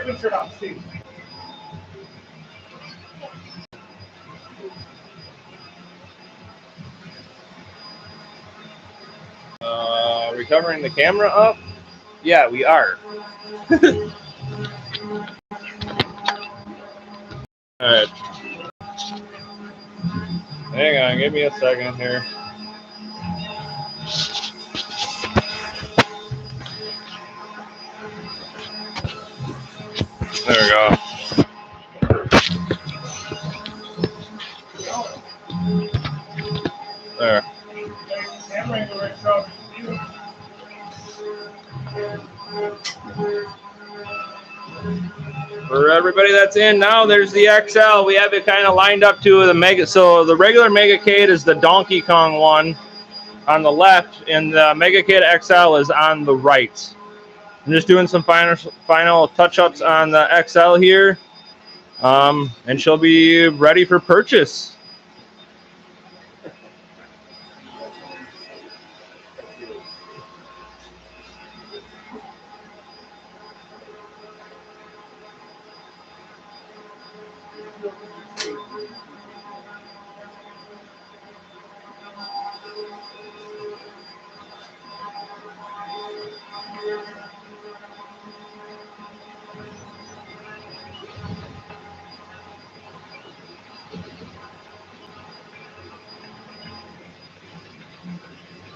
Are we covering the camera up? Yeah, we are. Alright. Hang on, give me a second here. There we go. There. For everybody that's in now, there's the XL. We have it kind of lined up to the Mega. So the regular MegaCade is the Donkey Kong one on the left, and the MegaCade XL is on the right. I'm just doing some final touch-ups on the XL here, and she'll be ready for purchase.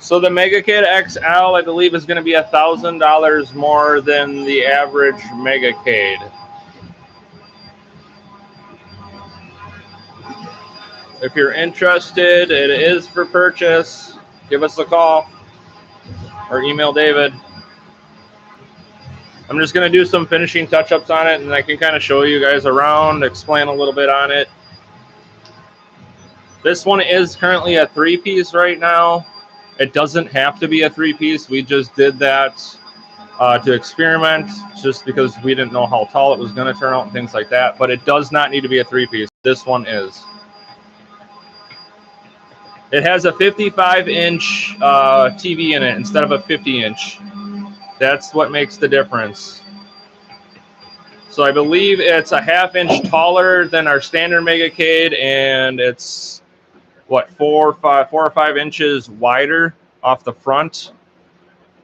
So the MegaCade XL, I believe, is going to be $1,000 more than the average MegaCade. If you're interested, it is for purchase. Give us a call or email David. I'm just going to do some finishing touch-ups on it, and I can kind of show you guys around, explain a little bit on it. This one is currently a 3-piece right now. It doesn't have to be a 3-piece. We just did that to experiment, just because we didn't know how tall it was going to turn out and things like that. But it does not need to be a 3-piece. This one is. It has a 55-inch TV in it instead of a 50-inch. That's what makes the difference. So I believe it's a ½ inch taller than our standard MegaCade, and it's what, 4 or 5 inches wider off the front.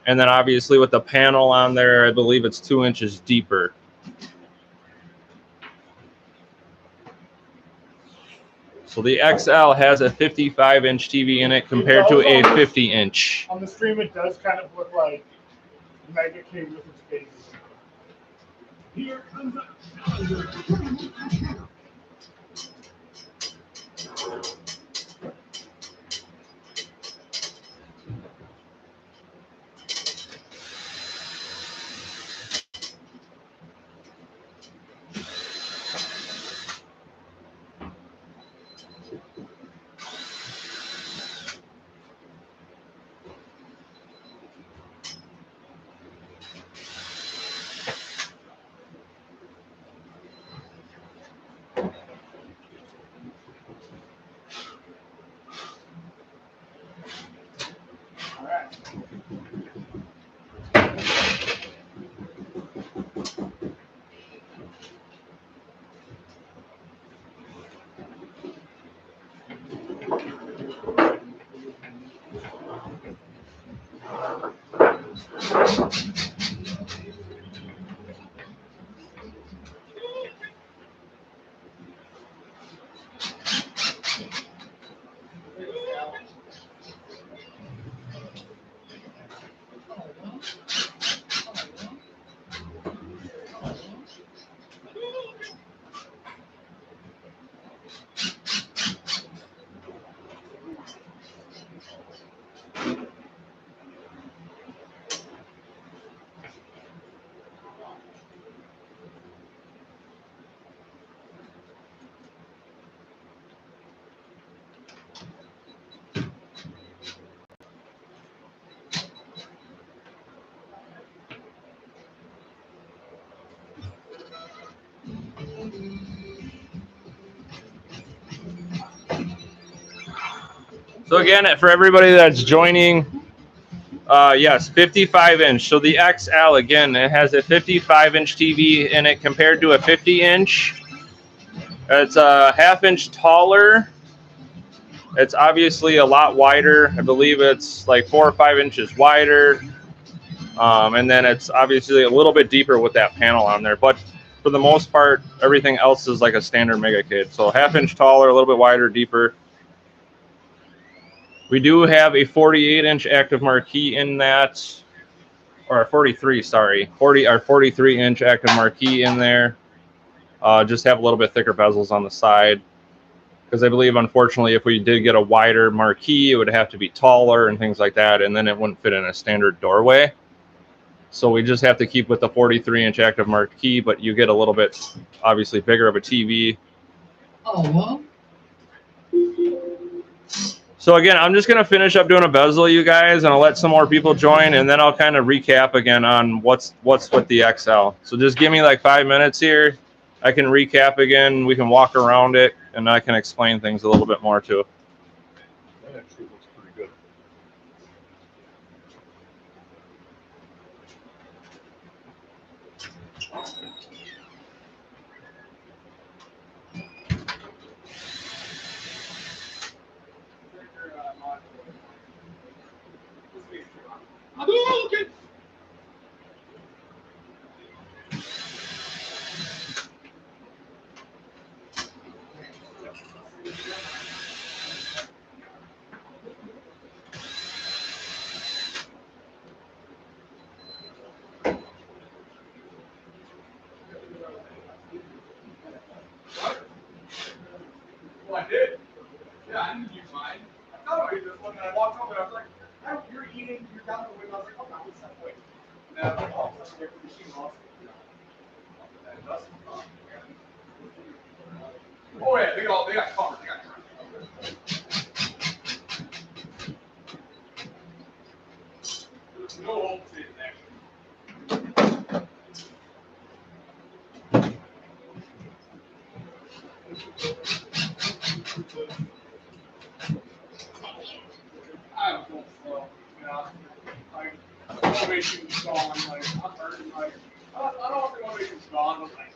And then obviously with the panel on there, I believe it's 2 inches deeper. So the XL has a 55-inch TV in it compared to a 50-inch. On the stream, it does kind of look like MegaCade with its baby. Here comes the... So again, for everybody that's joining, Yes, 55-inch. So the XL, again, it has a 55-inch TV in it compared to a 50-inch. It's a half-inch taller. It's obviously a lot wider. I believe it's like 4 or 5 inches wider. And then it's obviously a little bit deeper with that panel on there. But for the most part, everything else is like a standard MegaCade. So half-inch taller, a little bit wider, deeper. We do have a 48-inch active marquee in that, or a 43, sorry, 43-inch active marquee in there. Just have a little bit thicker bezels on the side, because I believe, unfortunately, if we did get a wider marquee, it would have to be taller and things like that, and then it wouldn't fit in a standard doorway. So we just have to keep with the 43-inch active marquee, but you get a little bit, obviously, bigger of a TV. Oh, well. So again, I'm just going to finish up doing a bezel, you guys, and I'll let some more people join, and then I'll kind of recap again on what's with the XL. So just give me like 5 minutes here. I can recap again. We can walk around it, and I can explain things a little bit more too. That actually looks pretty good. Hadouken! Well, I did. Yeah, I didn't use mine. I thought I used this one, and I walked over, and I was like, oh, you're eating, you're down the window. I was like, oh, no, it's that way. And then I was like, oh, that's like the machine lost. Oh, yeah, they got covered. They got covered. There's no holes in there. I don't know, so, yeah, like, motivation's gone, like, I'm hurting, like, I don't know if the motivation's gone, but, like,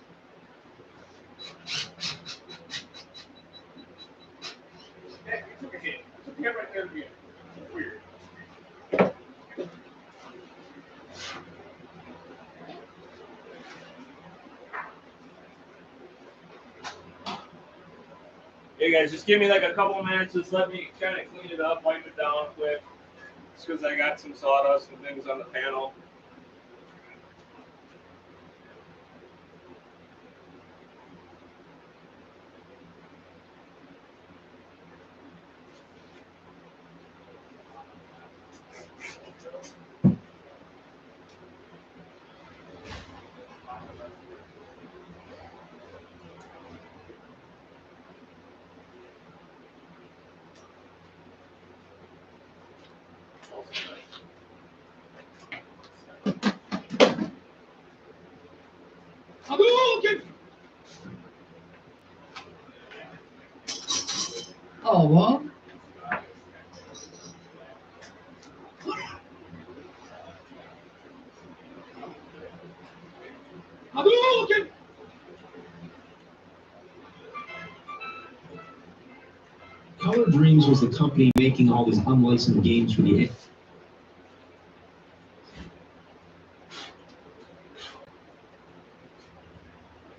yeah, it took a hit. It took a hit right there at the end. It's weird. Hey guys, just give me like a couple minutes. Just let me kind of clean it up, wipe it down quick. Just because I got some sawdust and things on the panel. Hadouken! Oh, well. Hadouken! Color Dreams was the company making all these unlicensed games for the.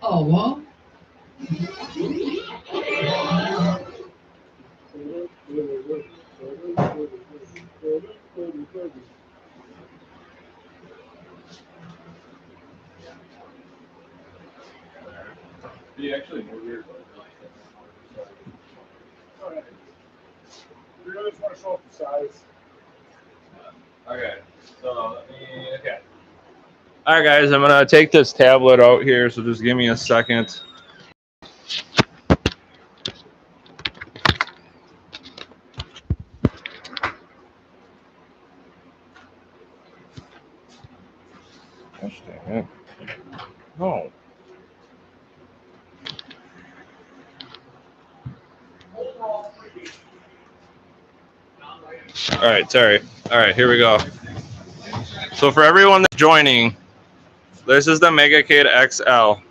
Oh, well. You actually move your Alright. You really just want to show off the size. Okay. So okay. All right, guys. I'm gonna take this tablet out here. So just give me a second. Gosh dang it. No. All right, sorry. All right, here we go. So for everyone that's joining, this is the MegaCade XL.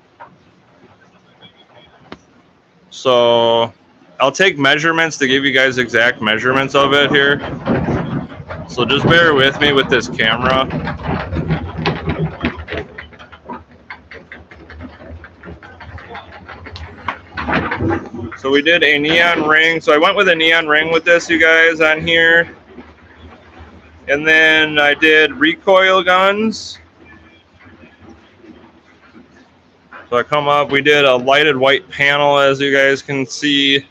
So I'll take measurements to give you guys exact measurements of it here. So just bear with me with this camera. So we did a neon ring. So I went with a neon ring with this, you guys, on here. And then I did recoil guns. So I come up, we did a lighted white panel, as you guys can see.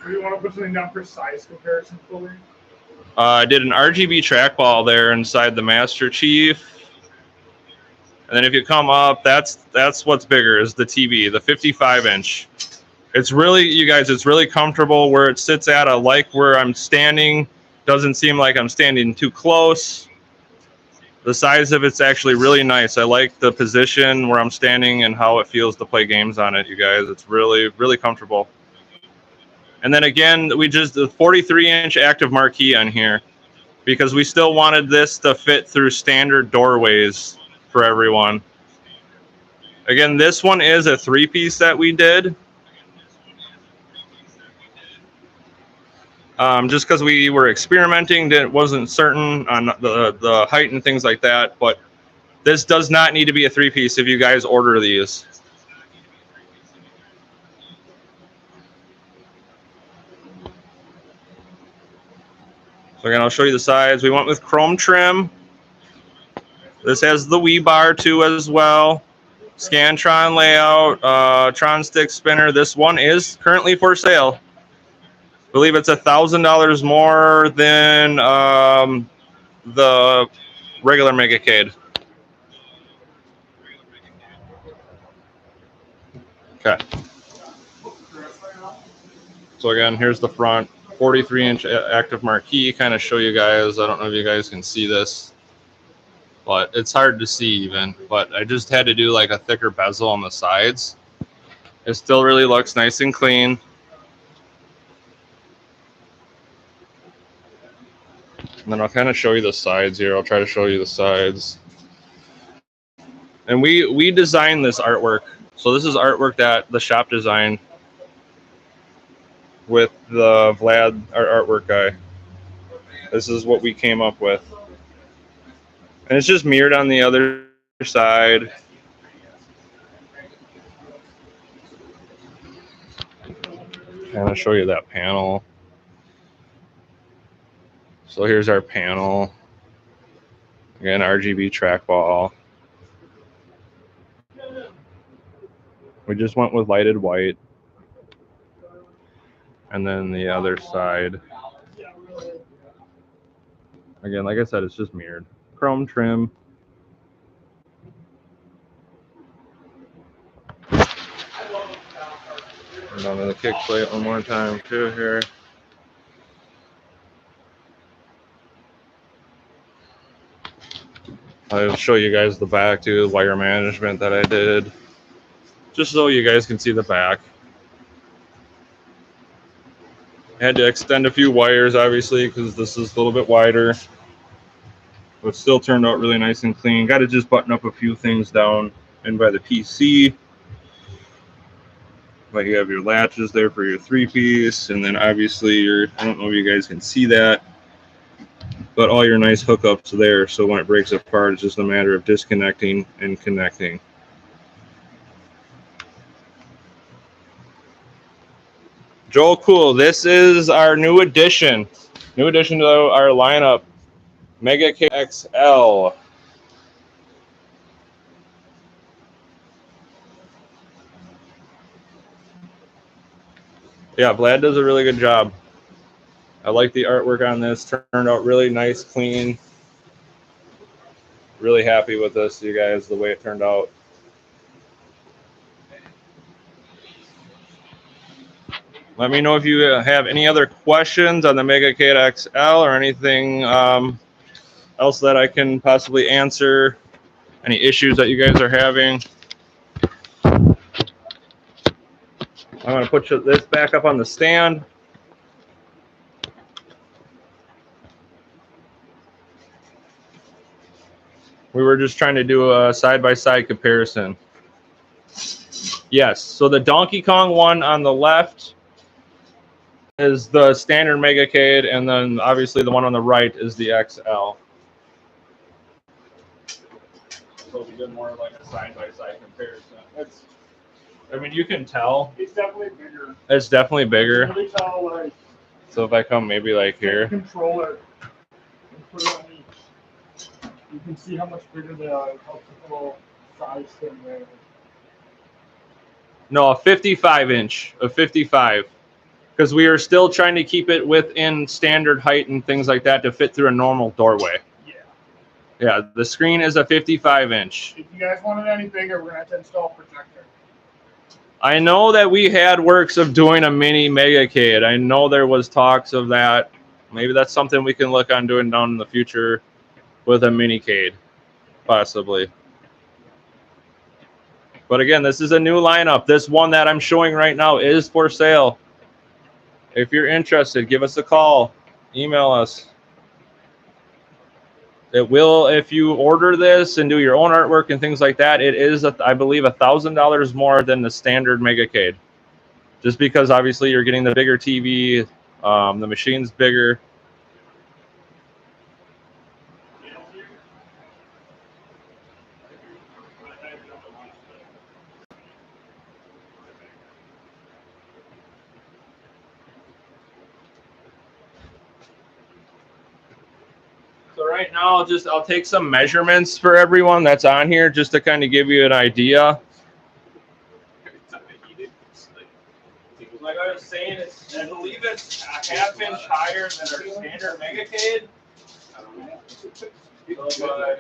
Do you want to put something down for size comparison fully? I did an RGB trackball there inside the Master Chief. And then if you come up, that's what's bigger, is the TV, the 55-inch. It's really, you guys, it's really comfortable where it sits at. I like where I'm standing. Doesn't seem like I'm standing too close. The size of it's actually really nice. I like the position where I'm standing and how it feels to play games on it, you guys. It's really, really comfortable. And then again, we just the 43-inch active marquee on here because we still wanted this to fit through standard doorways for everyone. Again, this one is a 3-piece that we did. Just because we were experimenting, wasn't certain on the height and things like that. But this does not need to be a 3-piece if you guys order these. So again, I'll show you the sides. We went with chrome trim. This has the Wii bar too as well. Scantron layout, Tron stick spinner. This one is currently for sale. I believe it's $1,000 more than the regular MegaCade. Okay. So again, here's the front, 43-inch active marquee. Kind of show you guys. I don't know if you guys can see this, but it's hard to see even. But I just had to do like a thicker bezel on the sides. It still really looks nice and clean. And then I'll kind of show you the sides here. I'll try to show you the sides. And we designed this artwork. So this is artwork that the shop designed with the Vlad, our artwork guy. This is what we came up with. And it's just mirrored on the other side. Kind of show you that panel. So here's our panel. Again, RGB trackball. We just went with lighted white. And then the other side. Again, like I said, it's just mirrored. Chrome trim. And on the kick plate one more time too here. I'll show you guys the back too, wire management that I did. Just so you guys can see the back. I had to extend a few wires obviously because this is a little bit wider. But still turned out really nice and clean. Got to just button up a few things down in by the PC. But you have your latches there for your 3-piece, and then obviously your, I don't know if you guys can see that, but all your nice hookups there. So when it breaks apart, it's just a matter of disconnecting and connecting. Joel, cool. This is our new addition to our lineup, MegaCade XL. Yeah, Vlad does a really good job. I like the artwork on this. Turned out really nice, clean. Really happy with this, you guys, the way it turned out. Let me know if you have any other questions on the MegaCade XL or anything else that I can possibly answer. Any issues that you guys are having. I'm going to put this back up on the stand. We were just trying to do a side-by-side comparison. Yes, so the Donkey Kong one on the left is the standard MegaCade, and then obviously the one on the right is the XL. So we did more like a side-by-side comparison. I mean, you can tell. It's definitely bigger. It's definitely bigger. Really tell, like, So if I come maybe like here. controller and put it on each. You can see how much bigger they are, how typical size thing there. No, a 55-inch, a 55. Because we are still trying to keep it within standard height and things like that to fit through a normal doorway. Yeah. Yeah, the screen is a 55-inch. If you guys want it any bigger, we're gonna have to install a projector. I know that we had works of doing a mini MegaCade. I know there was talks of that. Maybe that's something we can look on doing down in the future with a MiniCade, possibly. But again, this is a new lineup. This one that I'm showing right now is for sale. If you're interested, give us a call, email us. It will, if you order this and do your own artwork and things like that, it is, I believe, $1,000 more than the standard MegaCade. Just because obviously you're getting the bigger TV, the machine's bigger. So right now, I'll take some measurements for everyone that's on here just to kind of give you an idea. Like I was saying, I believe it's a half-inch higher than our standard MegaCade. So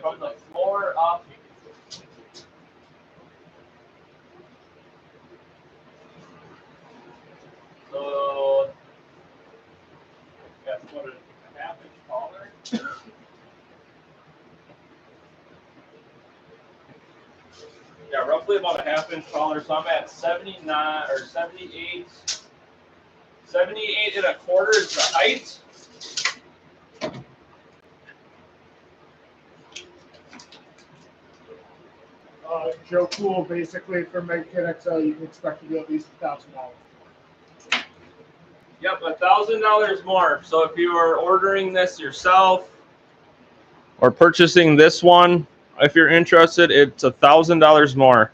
from the floor up. So that's what a half-inch taller. Yeah, roughly about a half-inch taller. So I'm at 79 or 78. 78 1/4 is the height. Joe Cool, basically for MegaCade XL, you can expect to be at least $1,000. Yep, $1,000 more. So if you are ordering this yourself or purchasing this one, if you're interested, it's $1,000 more.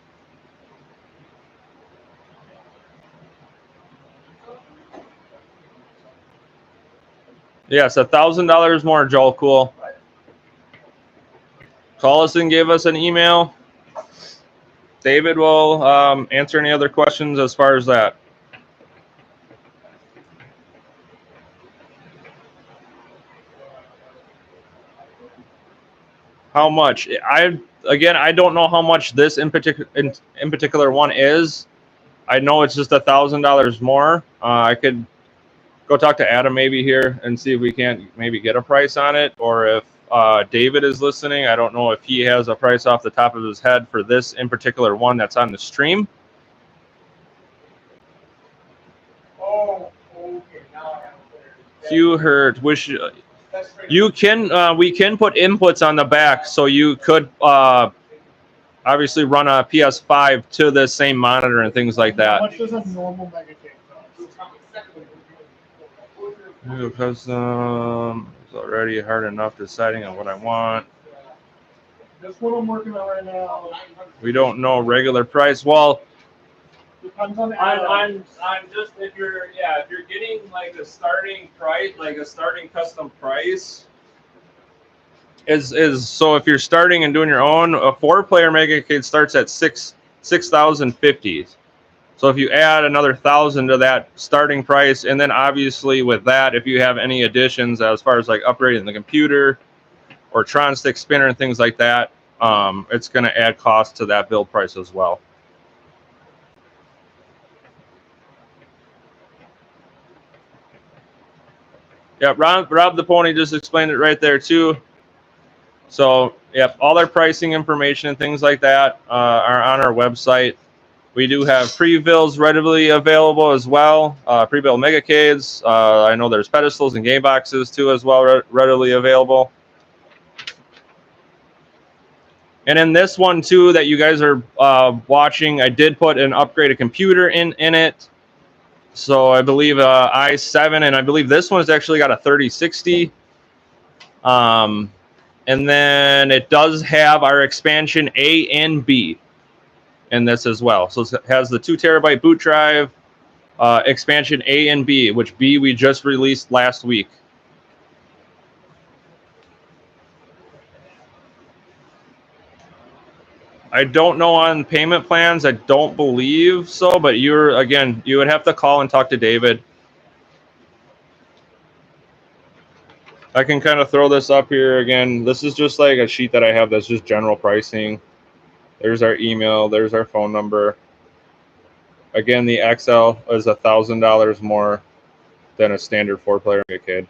Yes, $1,000 more, Joel. Cool. Call us and give us an email. David will answer any other questions as far as that. How much? I don't know how much this in particular one is. I know it's just $1,000 more. I could go talk to Adam maybe here and see if we can't maybe get a price on it, or if David is listening. I don't know if he has a price off the top of his head for this in particular one that's on the stream. Oh, okay. Now I have it. Hugh Hurt, you can we can put inputs on the back, so you could obviously run a PS5 to the same monitor and things like that. How much does a normal MegaCade cost? New custom is already hard enough deciding on what I want. This one I'm working on right now. We don't know regular price. Well, Depends on the I'm just if you're getting like a starting price, like a starting custom price is so if you're starting and doing your own, a 4-player MegaCade starts at 6,050. So if you add another 1,000 to that starting price, and then obviously with that, if you have any additions as far as like upgrading the computer or Tron stick spinner and things like that, it's going to add cost to that build price as well. Yeah, Rob the Pony just explained it right there too. So, yep, all our pricing information and things like that are on our website. We do have pre-builds readily available as well. Pre-built MegaCades. I know there's pedestals and game boxes too as well, readily available. And in this one too that you guys are watching, I did put an upgraded computer in it. So I believe i7, and I believe this one's actually got a 3060. And then it does have our expansion A and B in this as well. So it has the 2 terabyte boot drive, expansion A and B, which B we just released last week. I don't know on payment plans. I don't believe so, but you would have to call and talk to David. I can kind of throw this up here again. This is just like a sheet that I have that's just general pricing. There's our email. There's our phone number. Again, the XL is $1,000 more than a standard 4-player MegaCade.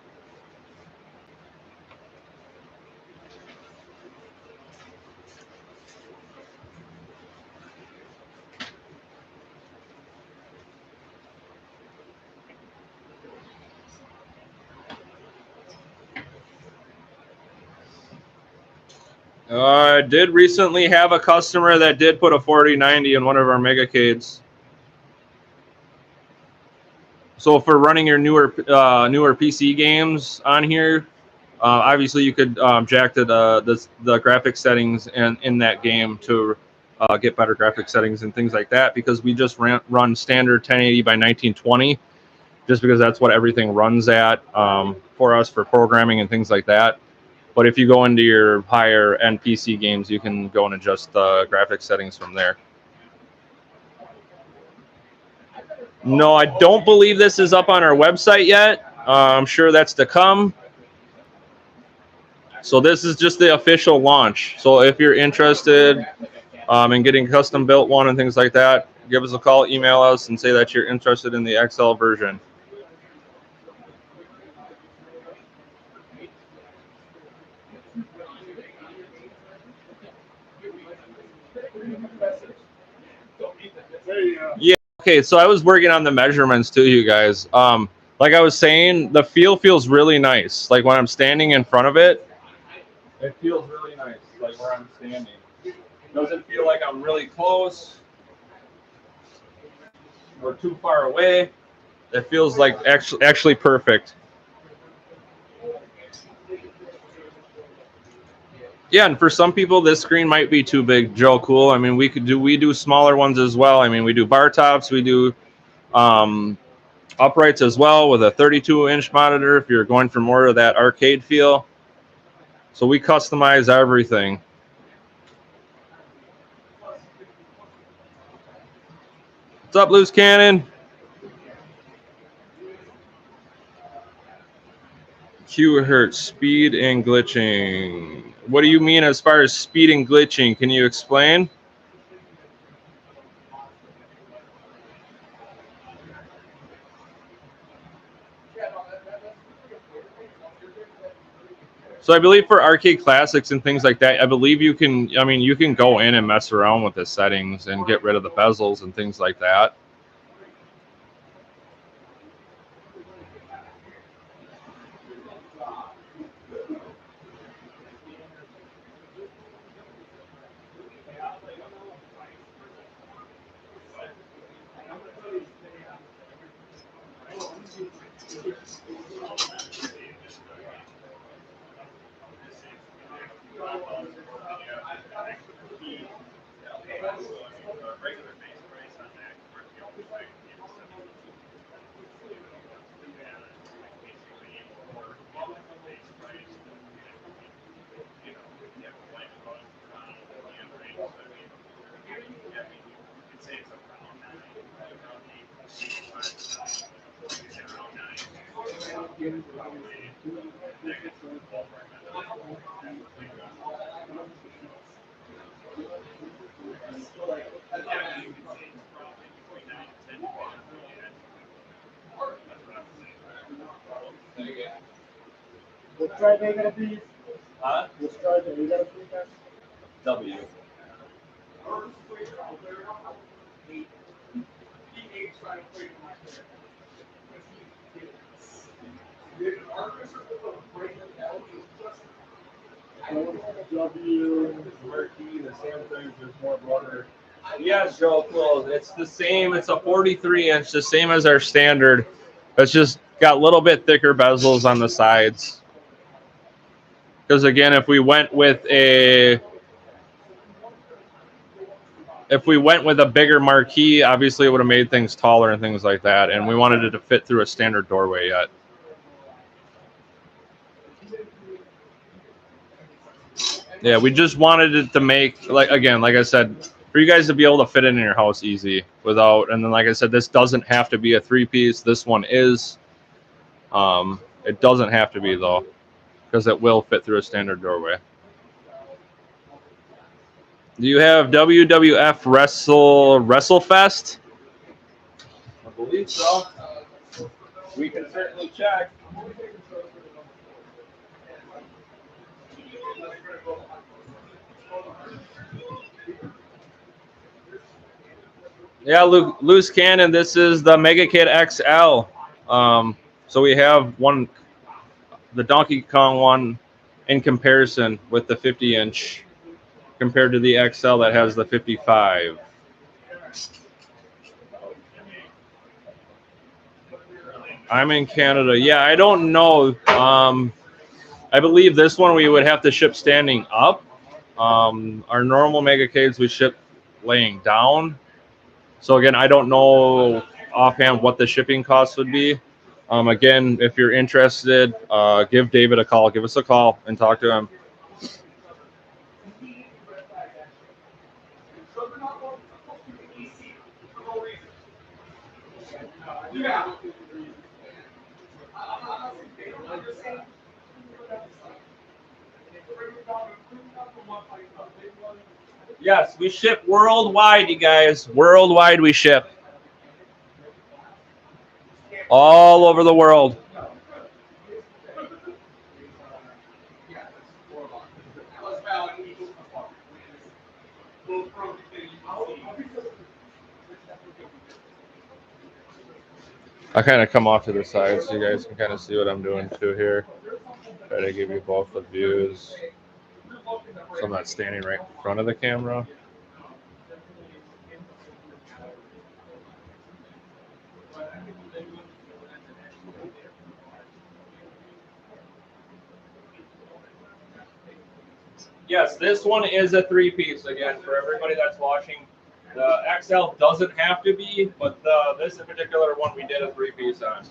I did recently have a customer that did put a 4090 in one of our MegaCades. So for running your newer PC games on here, obviously you could jack the graphics settings in that game to get better graphics settings and things like that, because we just run standard 1080 by 1920, just because that's what everything runs at for us for programming and things like that. But if you go into your higher end PC games, you can go and adjust the graphics settings from there. No, I don't believe this is up on our website yet. I'm sure that's to come. So this is just the official launch. So if you're interested in getting a custom built one and things like that, give us a call, email us, and say that you're interested in the XL version. Yeah, okay, so I was working on the measurements too, you guys. Like I was saying, the feel feels really nice. Like when I'm standing in front of it, it feels really nice, like where I'm standing. Doesn't feel like I'm really close or too far away. It feels like actually perfect. Yeah, and for some people, this screen might be too big. Joe, cool. I mean, we do smaller ones as well. I mean, we do bar tops, we do uprights as well with a 32-inch monitor if you're going for more of that arcade feel. So we customize everything. What's up, Loose Cannon? Q-Hertz, speed and glitching. What do you mean as far as speed and glitching? Can you explain? So I believe for arcade classics and things like that, I believe you can, I mean, you can go in and mess around with the settings and get rid of the bezels and things like that. What drive are you gonna be? Huh? Which drive are you gonna be, guys? W. W, Murky, the same thing, just more broader. Yes, Joe Close. It's the same. It's a 43 inch, the same as our standard. It's just got a little bit thicker bezels on the sides. Because again, if we went with a bigger marquee, obviously it would have made things taller and things like that. And we wanted it to fit through a standard doorway yet. Yeah, we just wanted it to make, like I said, for you guys to be able to fit it in your house easy without, and then like I said, this doesn't have to be a 3-piece. This one is. It doesn't have to be though, because it will fit through a standard doorway. Do you have WWF WrestleFest? I believe so. We can certainly check. Yeah, loose cannon. This is the MegaCade XL. So we have the Donkey Kong one, in comparison with the 50-inch, compared to the XL that has the 55. I'm in Canada. Yeah, I don't know. I believe this one we would have to ship standing up. Our normal MegaCades we ship laying down. So again, I don't know offhand what the shipping costs would be. Again, if you're interested, give David a call. Give us a call and talk to him. Yeah. Yes, we ship worldwide, you guys. Worldwide we ship. All over the world. I kind of come off to the side so you guys can kind of see what I'm doing too here. Try to give you both the views. So I'm not standing right in front of the camera. Yes, this one is a 3-piece again for everybody that's watching. The XL doesn't have to be, but this particular one we did a 3-piece on.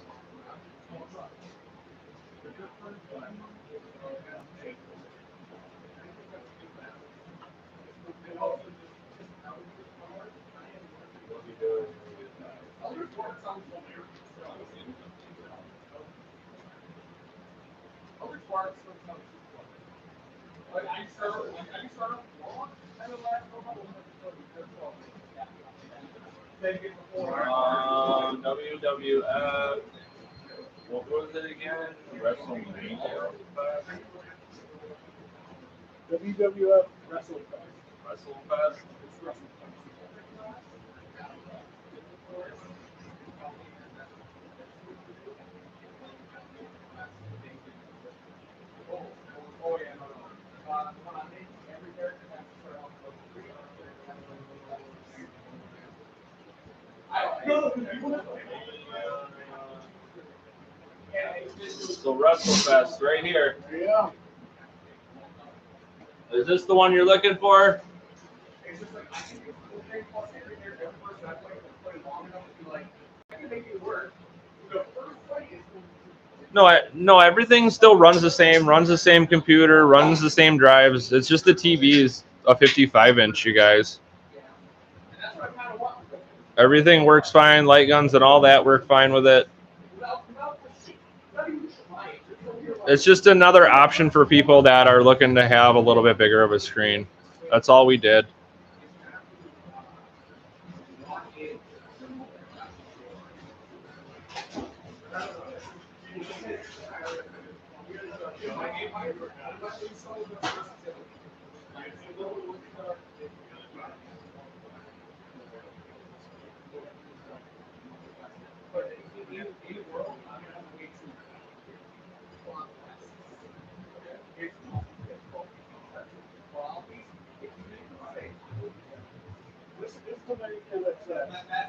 WWF. What was it again? WrestleMania. WWF WrestleFest. WrestleFest. So WrestleFest right here. Yeah. Is this the one you're looking for? It's just like I think it's the thing plus every person I play long enough to be like, I can make it work. The first fight is No, everything still runs the same. Runs the same computer. Runs the same drives. It's just the TV is a 55-inch, you guys. and that's what I kind of want. Everything works fine. Light guns and all that work fine with it. Without not even trying. It's just another option for people that are looking to have a little bit bigger of a screen. That's all we did.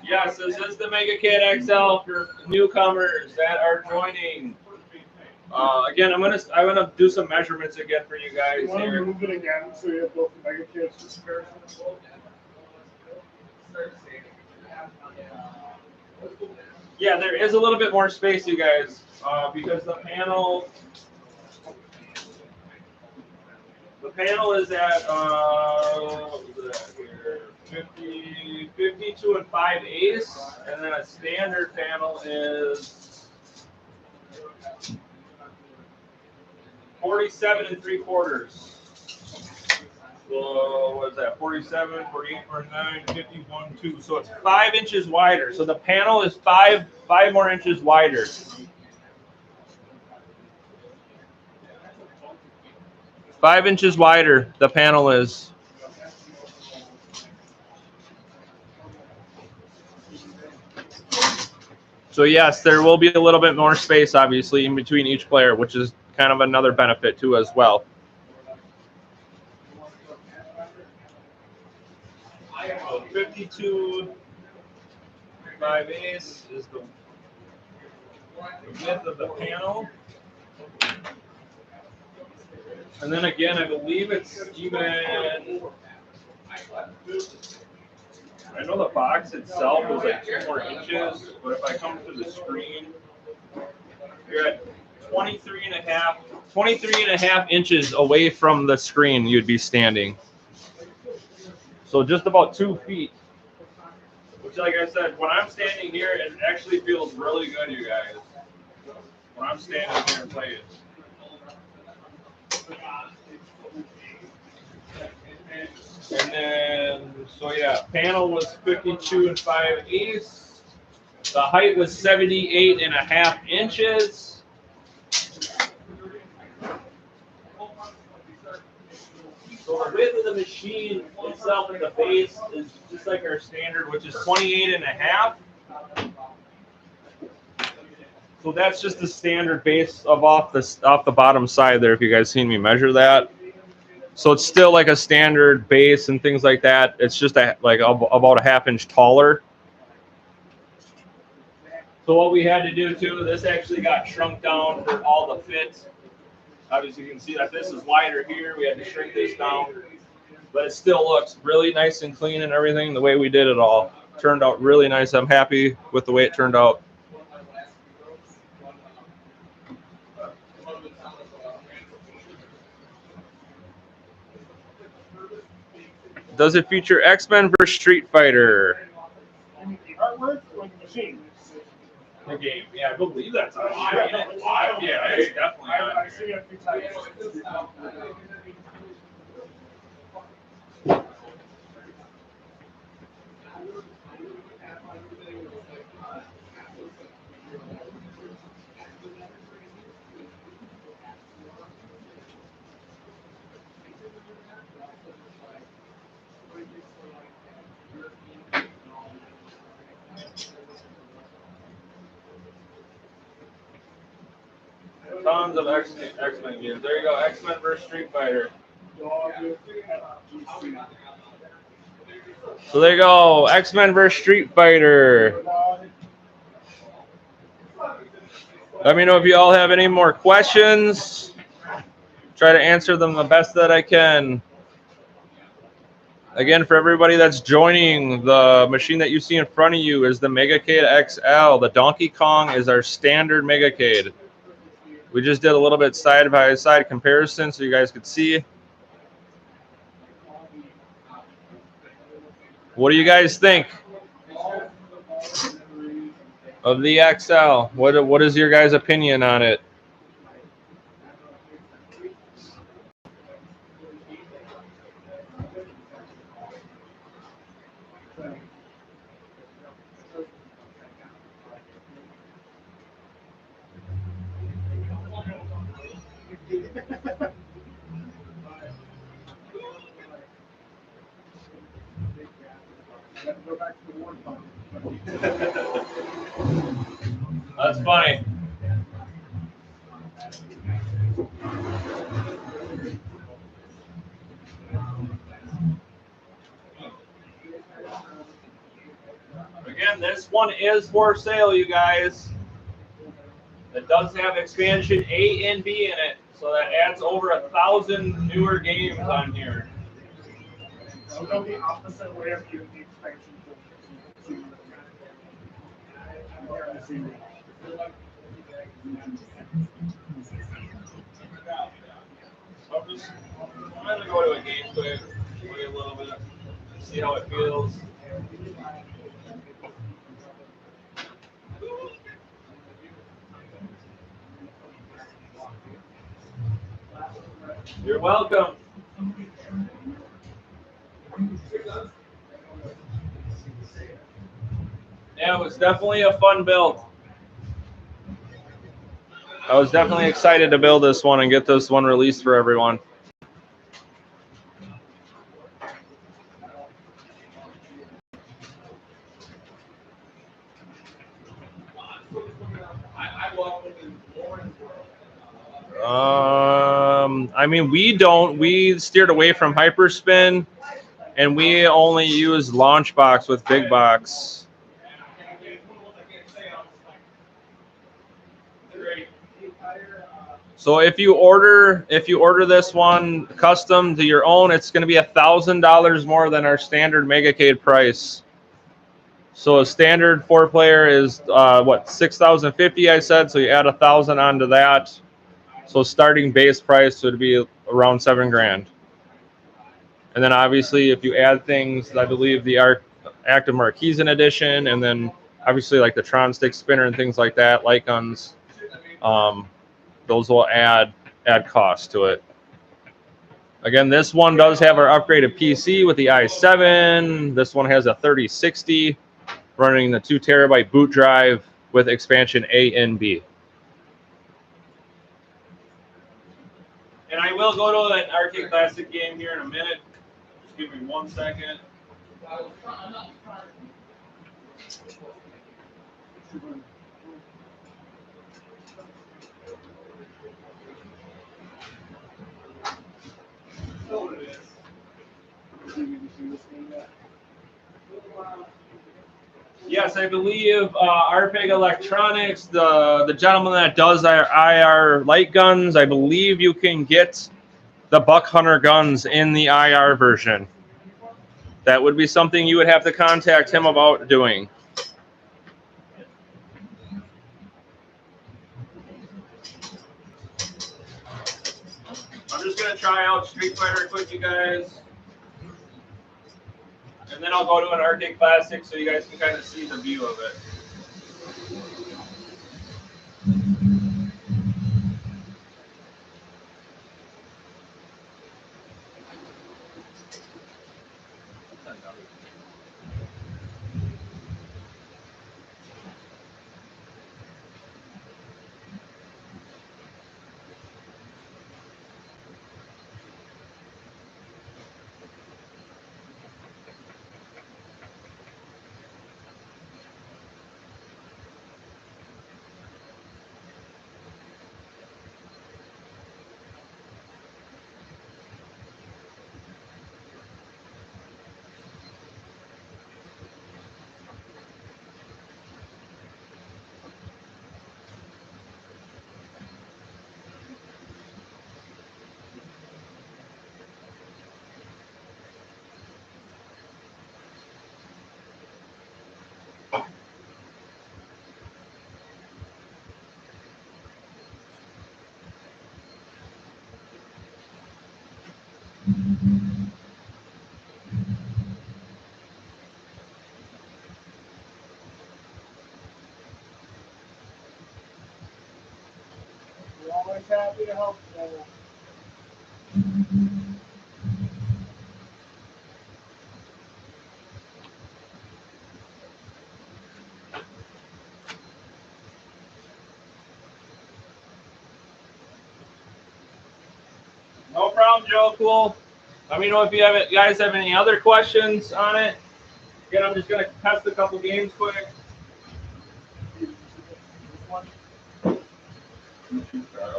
Yes, this is the MegaCade XL for newcomers that are joining. Again, I'm gonna do some measurements again for you guys You want to here. move it again so you have both the MegaCades dispersion. Yeah, there is a little bit more space, you guys, because the panel is at what was it at here? 52 and 5/8, and then a standard panel is 47 and 3/4. So what is that? 47, 48, 49, 51, 2. So it's 5 inches wider. So the panel is five more inches wider. Five inches wider, the panel is. So yes, there will be a little bit more space, obviously, in between each player, which is kind of another benefit too as well. So 52 5/8 is the width of the panel. And then again, I believe it's even, I know the box itself is like 2 more inches, but if I come to the screen, you're at 23 and a half inches away from the screen you'd be standing. So just about 2 feet. Which, like I said, when I'm standing here, it actually feels really good, you guys. When I'm standing here and playing. And then, so yeah, panel was 52 and 5/8. The height was 78 and a half inches. So the width of the machine itself at the base is just like our standard, which is 28 and a half. So that's just the standard base of off the bottom side there, if you guys seen me measure that. So it's still like a standard base and things like that. It's just like about a half inch taller. So what we had to do too, this actually got shrunk down for all the fit. Obviously you can see that this is wider here. We had to shrink this down, but it still looks really nice and clean and everything. The way we did it all turned out really nice. I'm happy with the way it turned out. Does it feature X-Men versus Street Fighter? The artwork or the machine? The game, yeah, I believe that's on here. Yeah, it's definitely on I've seen it a few times. Tons of X-Men games. There you go, X-Men versus Street Fighter. So there you go, X-Men versus Street Fighter. Let me know if you all have any more questions. Try to answer them the best that I can. Again, for everybody that's joining, the machine that you see in front of you is the MegaCade XL. The Donkey Kong is our standard MegaCade. We just did a little bit side-by-side comparison so you guys could see. What do you guys think of the XL? What is your guys' opinion on it? That's funny. Again, this one is for sale, you guys. It does have expansion A and B in it, so that adds over 1,000 newer games on here. So go the opposite way of you the expansion to I'm here to see you. I'm going to go to a game quick, play a little bit, see how it feels. You're welcome. Yeah, it was definitely a fun build. I was definitely excited to build this one and get this one released for everyone. I mean, we steered away from Hyperspin, and we only use Launch Box with Big Box. So if you order this one custom to your own, it's going to be $1,000 more than our standard MegaCade price. So a standard 4-player is what, 6,050 I said. So you add 1,000 onto that. So starting base price would be around $7,000. And then obviously if you add things, I believe the Active Marquesan edition, and then obviously like the Tron Stick Spinner and things like that, light guns, those will add cost to it. Again, this one does have our upgraded PC with the i7. This one has a 3060 running the 2 terabyte boot drive with expansion A and B. And I will go to an Arcade Classic game here in a minute. Just give me 1 second. Yes, I believe RPEG Electronics, the gentleman that does our IR light guns, I believe you can get the Buck Hunter guns in the IR version. That would be something you would have to contact him about doing. I'm just going to try out Street Fighter quick, you guys. And then I'll go to an Arcade Classic so you guys can kind of see the view of it. We're always happy to help you. No problem, Joe. Cool. Let me know if you guys have any other questions on it. Again, I'm just going to test a couple games quick.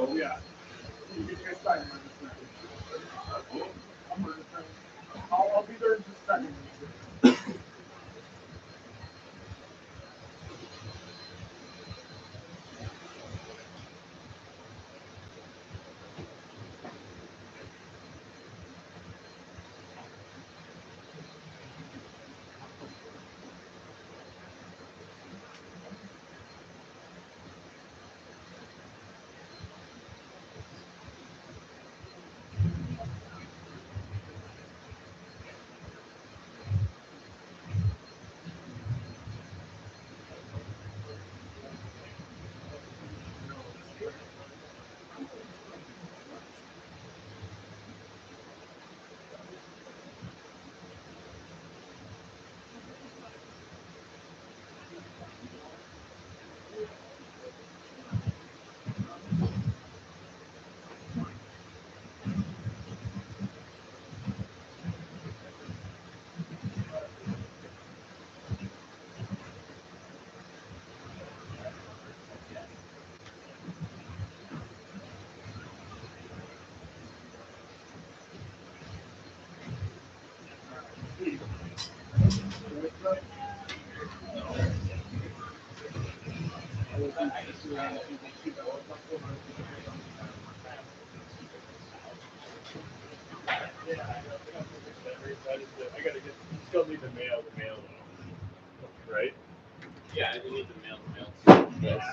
Oh yeah. I'll be there in just a second. I gotta get. Still need the mail. Right? Yeah, I do need the mail. Yes.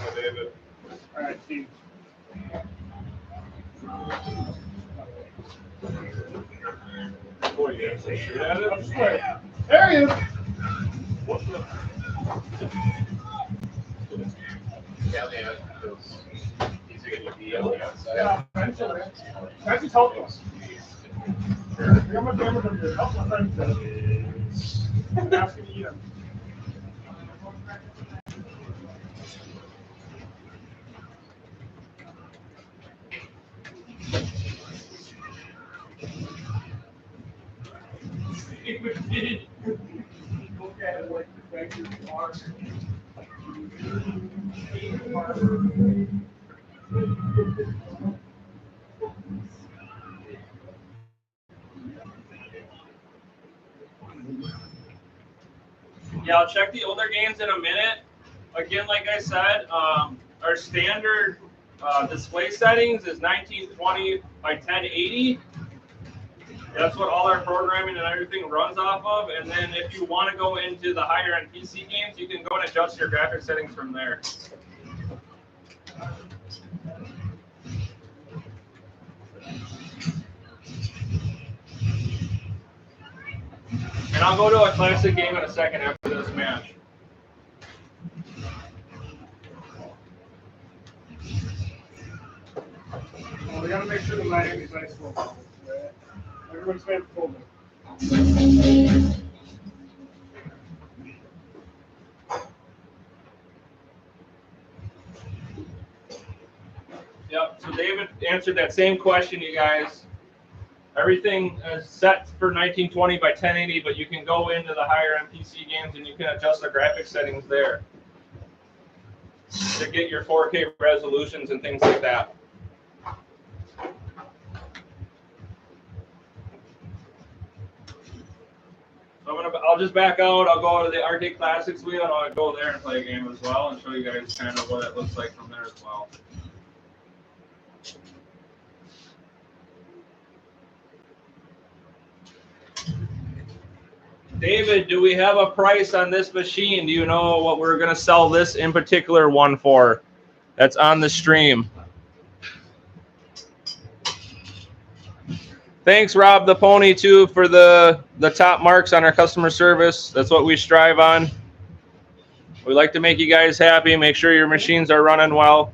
Oh, David. All right, Steve. Boy, you have to shoot at it? I'm square. There he is. What the? Yeah, these are gonna be on the outside. Yeah, friends over there. That's his help us. I'm a damage over here. Help my friends. I'm asking to eat them. Look at it like the bank is hard. Yeah, I'll check the older games in a minute. Again, like I said, our standard display settings is 1920 by 1080. That's what all our programming and everything runs off of. And then if you want to go into the higher end PC games, you can go and adjust your graphic settings from there. And I'll go to a classic game in a second after this match. We gotta make sure the lighting is nice for them. Everyone's fan folder. Yep, so David answered that same question, you guys. Everything is set for 1920 by 1080, but you can go into the higher end PC games and you can adjust the graphic settings there to get your 4K resolutions and things like that. So I'll just back out. I'll go to the Arcade Classics wheel and I'll go there and play a game as well and show you guys kind of what it looks like from there as well. David, do we have a price on this machine? Do you know what we're going to sell this in particular one for? That's on the stream. Thanks, Rob the Pony, too, for the top marks on our customer service. That's what we strive on. We like to make you guys happy, make sure your machines are running well.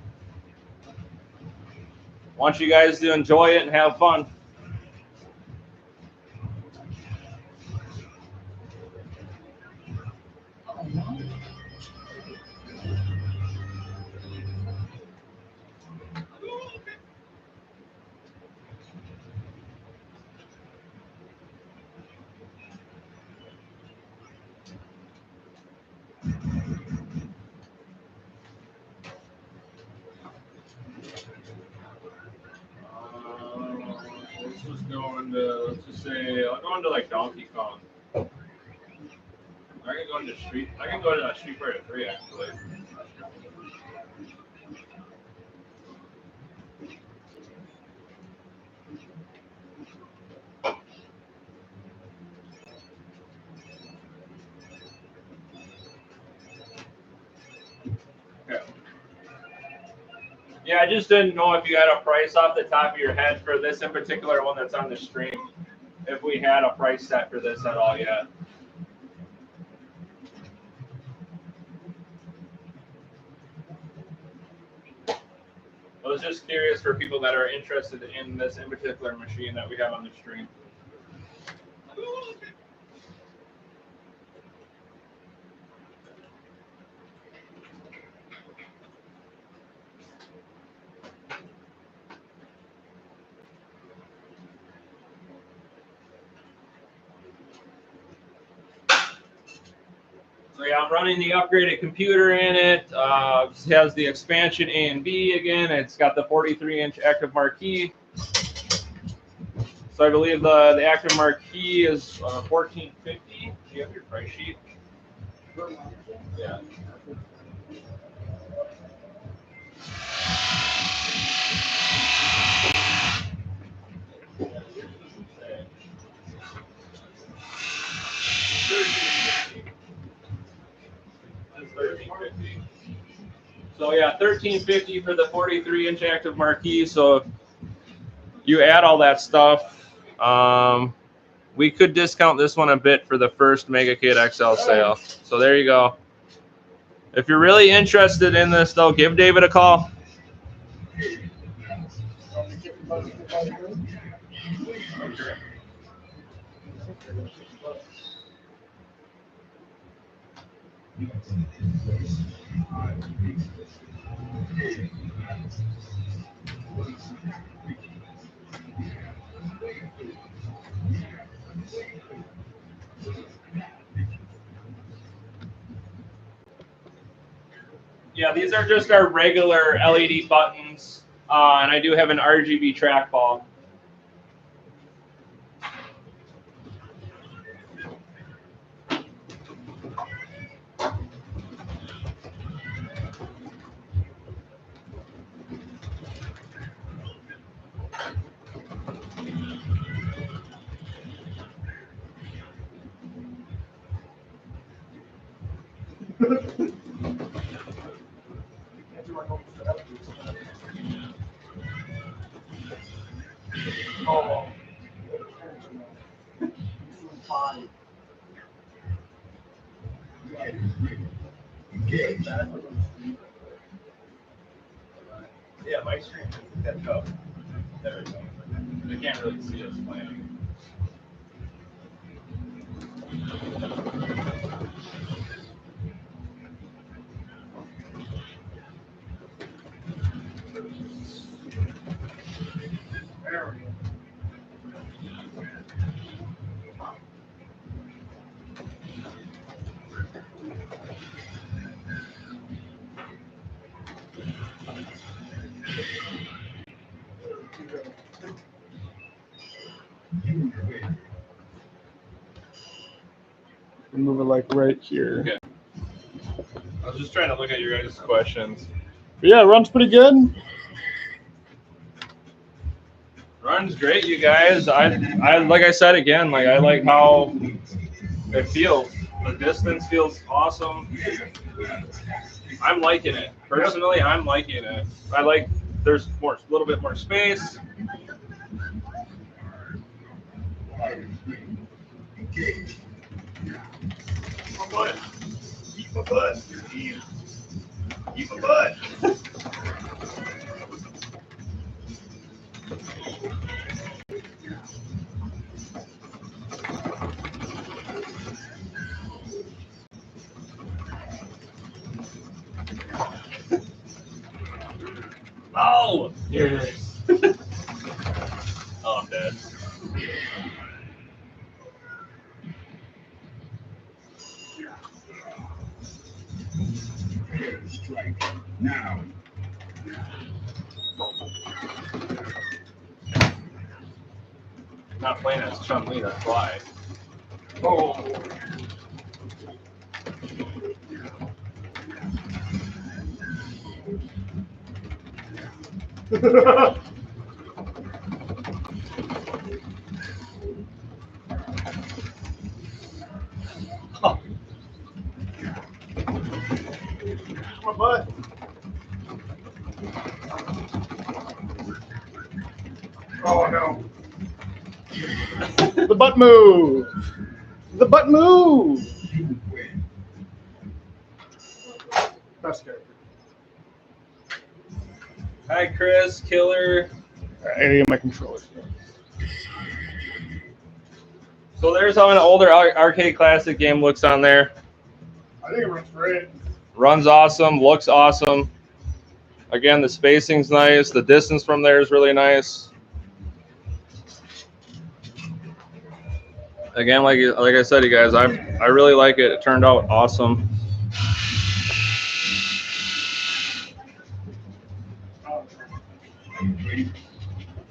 Want you guys to enjoy it and have fun. Let's just go into, let's just say, I'll go into like Donkey Kong. I can go into Street. I can go to Street Fighter 3 actually. Okay. Yeah, I just didn't know if you had a price off the top of your head for this in particular one that's on the stream. If we had a price set for this at all yet. I was just curious for people that are interested in this in particular machine that we have on the stream. So yeah, I'm running the upgraded computer in it. It has the expansion A and B again. It's got the 43-inch active marquee. So I believe the active marquee is $14.50. Do you have your price sheet? Yeah. So yeah, $13.50 for the 43-inch active marquee. So if you add all that stuff, we could discount this one a bit for the first MegaCade XL sale. So there you go. If you're really interested in this, though, give David a call. Yeah, these are just our regular LED buttons, and I do have an RGB trackball. Oh. Yeah, my screen is catch up. There we go. They can't really see us playing. There we go. Move it like right here. Okay. I was just trying to look at your guys' questions. But yeah, it runs pretty good. Runs great, you guys. I like I said again, like I like how it feels. The distance feels awesome. I'm liking it. Personally, I'm liking it. I like there's a little bit more space. My butt. Eat my butt. Eat my butt. Oh, here it is. Oh, I'm dead. Now. Not playing as Chun-Li, that's why. Oh. My butt. Oh no. The butt move. The butt move. Best character. Hi, Chris, Killer. I gotta get my controller. So there's how an older arcade classic game looks on there. I think it runs great. Runs awesome, looks awesome. Again, the spacing's nice. The distance from there is really nice. Again, like I said, you guys, I really like it. It turned out awesome.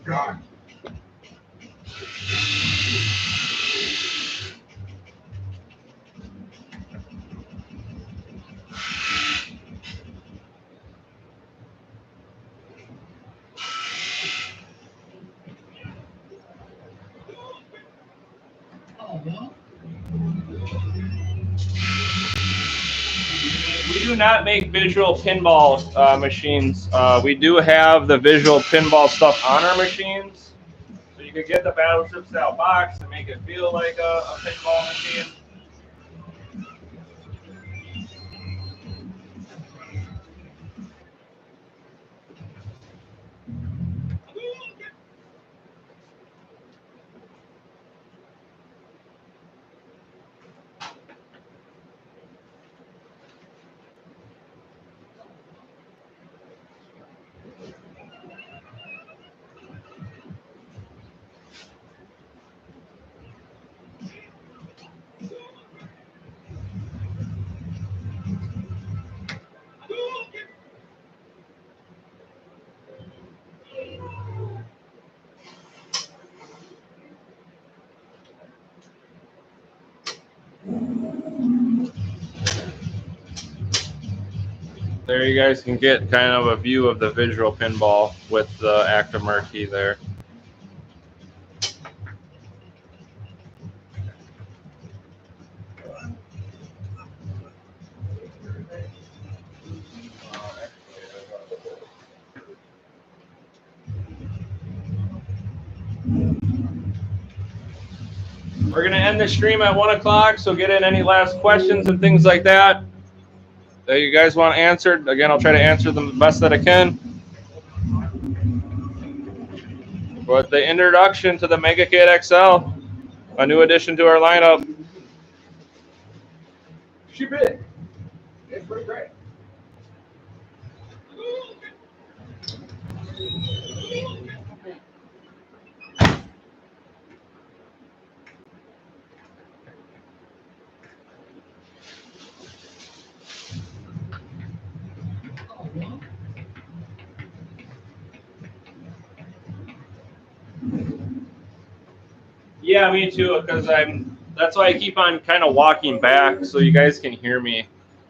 God. Oh, well. We do not make visual pinball machines. We do have the visual pinball stuff on our machines. So you could get the Battleship style box and make it feel like a pinball machine. There you guys can get kind of a view of the visual pinball with the active marquee there. We're going to end the stream at 1 o'clock, so get in any last questions and things like that you guys want answered. Again, I'll try to answer them the best that I can. But the introduction to the MegaCade XL, a new addition to our lineup. She big. It's pretty great. Oh, well. Yeah, me too, because that's why I keep on kind of walking back so you guys can hear me.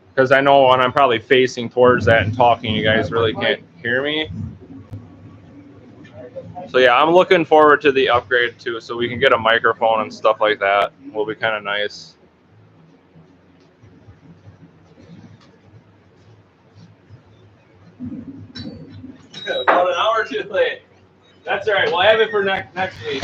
Because I know when I'm probably facing towards that and talking, you guys really can't hear me. So yeah, I'm looking forward to the upgrade too, so we can get a microphone and stuff like that. Will be kind of nice. About an hour too late. That's all right. We'll have it for next week.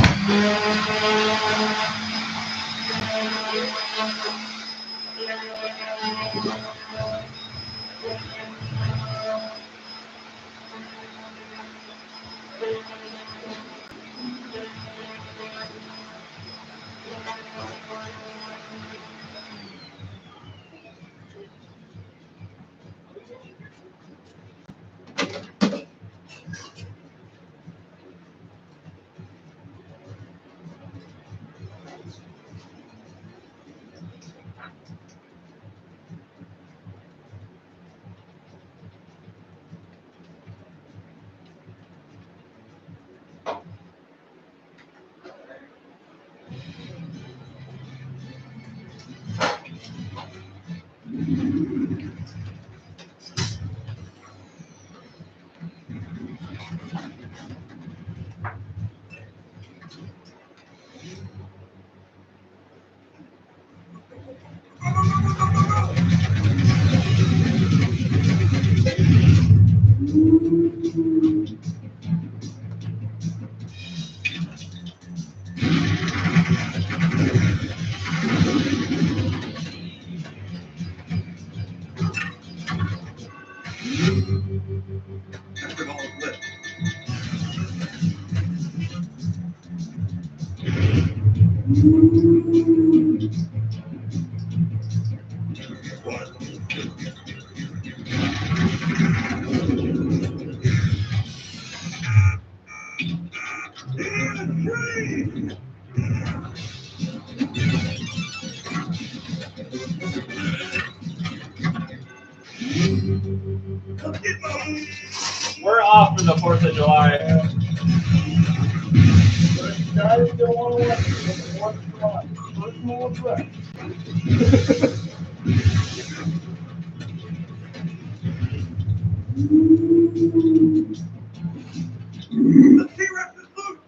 We're off for the 4th of July. Guys don't want to What's my personal address? The T-Rex is loose!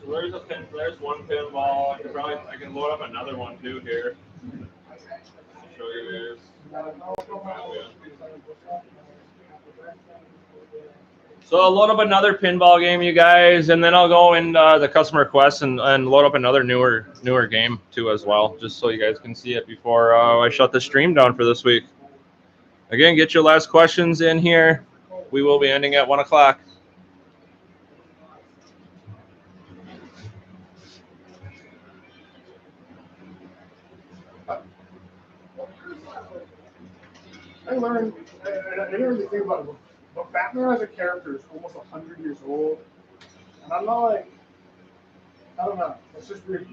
So there's one pinball. I can load up another one too here. Show you guys. So I'll load up another pinball game, you guys, and then I'll go in the customer requests and load up another newer game too as well, just so you guys can see it before I shut the stream down for this week. Again, get your last questions in here. We will be ending at 1 o'clock. I learned, I didn't really think about it, but Batman as a character is almost 100 years old. And I'm not like, I don't know, it's just weird.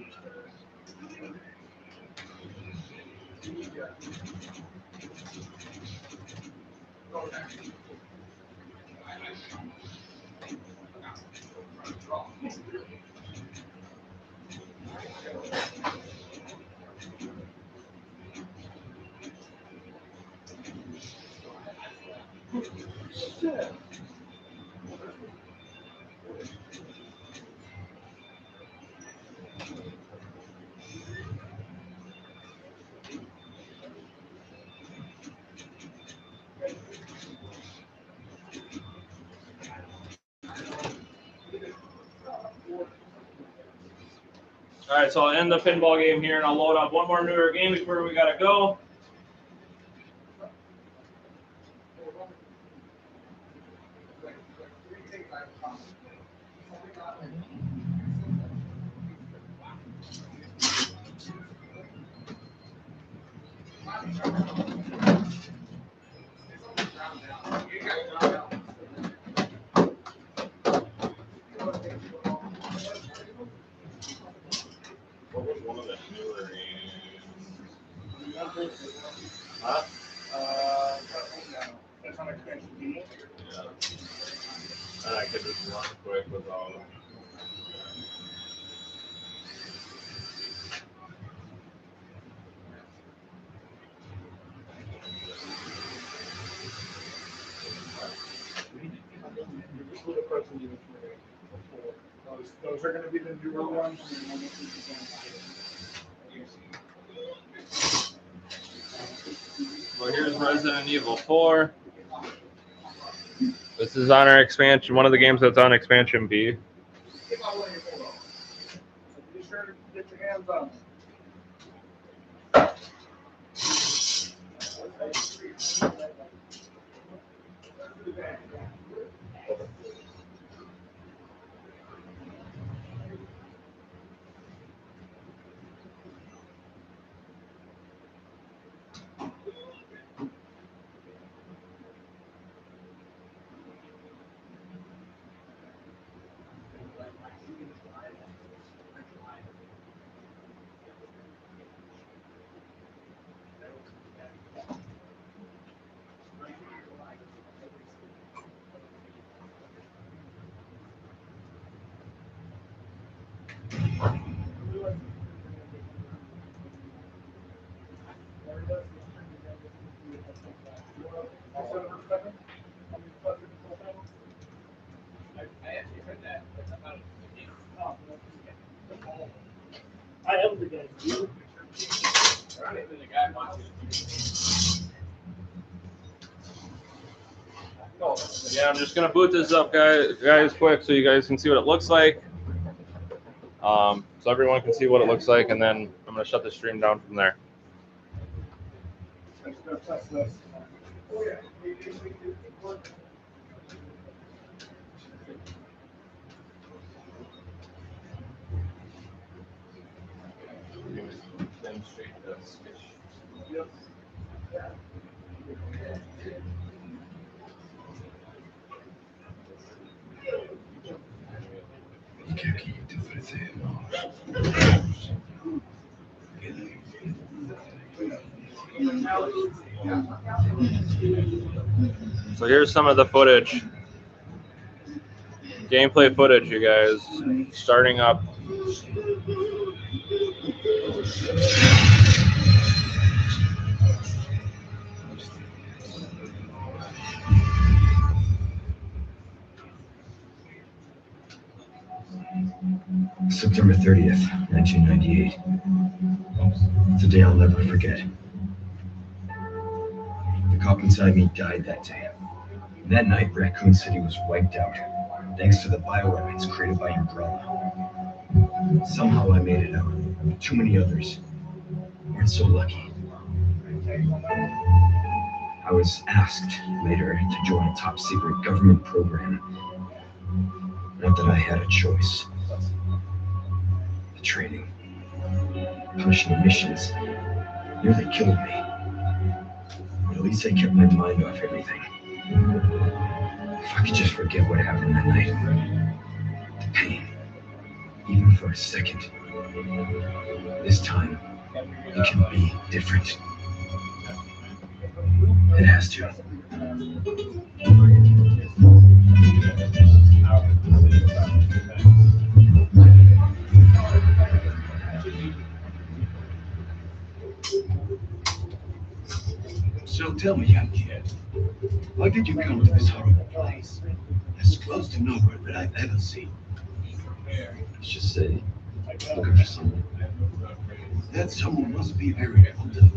Shit. All right, so I'll end the pinball game here, and I'll load up one more newer game before we gotta go. What was one of the newer games? Huh? That's on expansion B. Yeah. And I could just run quick with all of them. Those are going to be the newer ones. Well, here's Resident Evil 4. This is on our expansion, one of the games that's on expansion B. Be sure to get your hands on I am the guy. Yeah, I'm just gonna boot this up, guys, quick, so you guys can see what it looks like. So everyone can see what it looks like, and then I'm gonna shut the stream down from there. Let's go test this. Oh, yeah. Demonstrate the switch. Yep. Yeah. So here's some of the footage. Gameplay footage, you guys. Starting up. September 30th, 1998. It's a day I'll never forget. The cop inside me died that day. That night, Raccoon City was wiped out, thanks to the bioweapons created by Umbrella. Somehow I made it out. Too many others weren't so lucky. I was asked later to join a top-secret government program. Not that I had a choice. The training, punishing missions, nearly killed me. But at least I kept my mind off everything. If I could just forget what happened that night, the pain, even for a second. This time, it can be different. It has to. So tell me, young kid, why did you come to this horrible place? As close to nowhere that I've ever seen. Let's just say, looking for someone. That someone must be very important.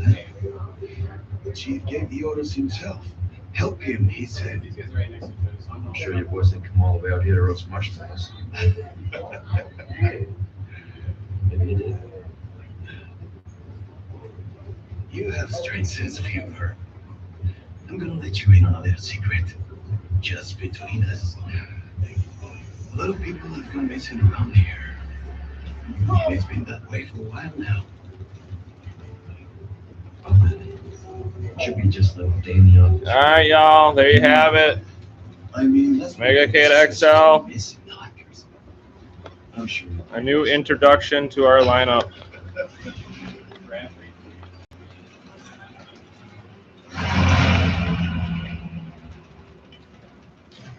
The chief gave the orders himself. Help him, he said. I'm sure your boys didn't come all the way out here to roast marshmallows. Maybe you did. You have a strange sense of humor. I'm gonna let you in on a little secret. Just between us. A lot of people have gone missing around here. And it's been that way for a while now. Should be just a day in the office. All right, y'all. There you have it. I mean, let's MegaCade XL. missing hikers. I'm sure. A new introduction to our lineup.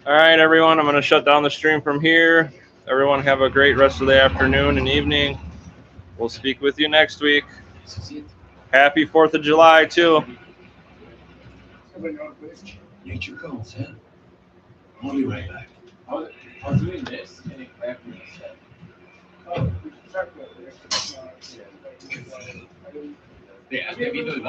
All right, everyone. I'm going to shut down the stream from here. Everyone have a great rest of the afternoon and evening. We'll speak with you next week. Happy 4th of July, too. Nature calls, huh? I'll be right back. I was doing this and it grabbed me. Yeah, maybe no